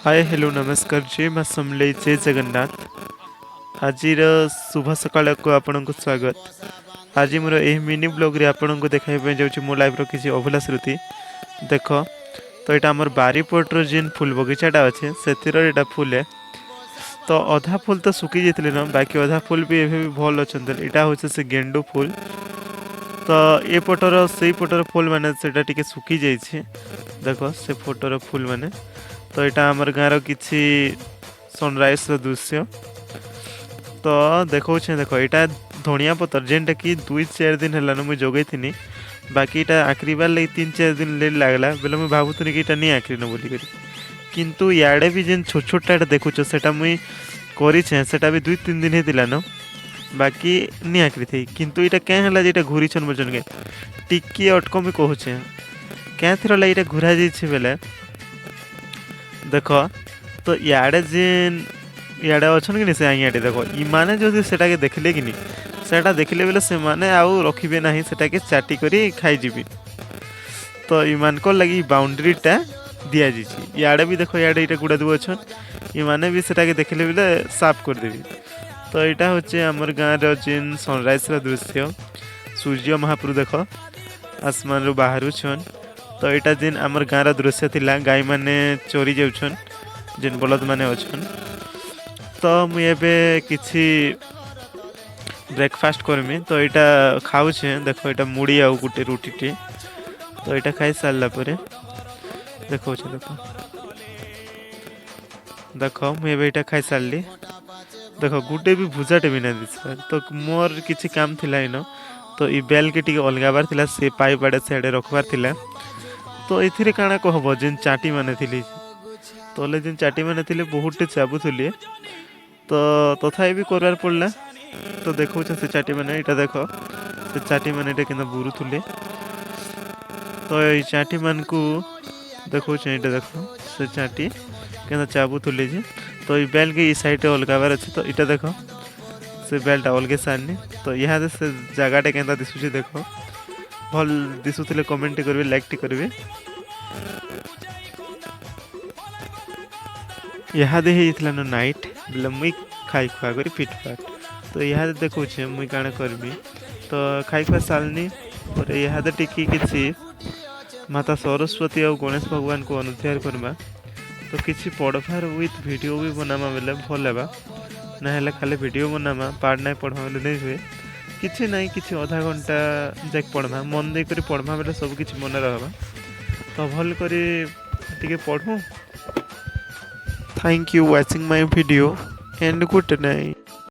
Hi hello नमस्कार जय माँ समले जय जगन्नाथ। आज शुभ सकाल को आपन को स्वागत। आज मोर यह मिनी ब्लॉग रे आपन को देखाई जाऊँ मो लाइफ किसी अभूला स्मृति। देख तो यहाँ आमर बारीपटर जेन फुल बगीचाटा अच्छे से फुल है। तो अधा फुल तो सुखी जाते न बाकी अधा फुल भी एवं भी भल अच्छा। यहाँ हूँ से गेंडू फुल। तो ये पटर से पटर फुल मैंने से सुखी जाइए। देख से फोटोर फुल मैंने तो यहाँ आमर गाँव किसी सनराइज दृश्य। तो देखो देख यहाँ धनिया पतर जेनटा कि 2-4 दिन है मुझे जगई थी बाकी यहाँ आखिरबार लगे 3-4 दिन ले लगला बोले मुझे भावुनी कि यहाँ नहीं आखिरी न बोलिक किंतु इे भी जेन छोट छोटा देखुच से मुई करा भी 2-3 दिन होता न बाकी नहीं आखिरी थी किंतु यहाँ क्या है जो घूरी छन बोल के टिकी अटकमी कहूचे क्या थी यहाँ घूरा जाइए बेले देख तो इे जेन इे अच्छा कि से आइयाटे देख इमाने जो सेटा के देखले कि सेटा देखले बेले से माने आउ रखिबे नहीं सेटा के चाटी करी खाई जीबी। तो इमान को लगी बाउंड्रीटा दिया जाइए इे भी देख इे गुड़ा दू अच्छा इमाने भी सेटा के देखले बेले साफ करदेवी। तो यहाँ हूँ आमर गाँव जेन सनराइज दृश्य सूर्य महाप्रभु देख आसमान रू बाहर छन। तो यहाँ जेन आमर गाँव दृश्य थिला गाई माने चोरी जाउछन जेन बलद माने अच्छन। तो मुझे किसी ब्रेकफास्ट करमी तो यहाँ खाऊे देख यहाँ मुड़ी आउ गोटे रुटी तो यहाँ खाई सारा देखो देख मुझे यहाँ खाई सारे देख गोटे भी भुजाटे भी ना दिशा। तो मोर किसी काम थिला इन तो ये बेल के टी अलगाबार थिला से पाइप आड़े से रखबार थिला। तो ये काଣା कहब जेन चाटी माने थिली तले जेन चाटी माने थिले बहुत चाबुली तो तथा भी करार पड़ला। तो देखो से चाटी मैंने यहाँ देख से चाटी मैंने कि बुरुले तो ये चाटी मान को देखो यहाँ देख से चाटी क्या चाबुले जे। तो ये बेल के साइड अलगाबार अच्छे तो यहाँ देख से बेलटा अलगे सारनी। तो यहाँ से जगहटा क्या दिशुचे देख भल दिशुले कमेंट करेंगे लाइक करेंगे। यहाँ होता न नाइट बोले मुई खाई खुआ कर फिटफाट। तो यहाँ देखुचे मुई काण करमी तो खाई खुआ सारनी और यहाँ टिकी किसी माता सरस्वती और गणेश भगवान को अनुध्यार करवा। तो किसी पढ़वार विथ वीडियो भी बनामा बेले भल है ना खाली वीडियो बनामा पार्ट नहीं पढ़वा बेले नहीं हुए किसी ना कि आधा घंटा जाक पढ़मा मन देकर पढ़मा बेले सब किसी मन रहा तो भल कर पढ़ू। Thank you watching my video and good night.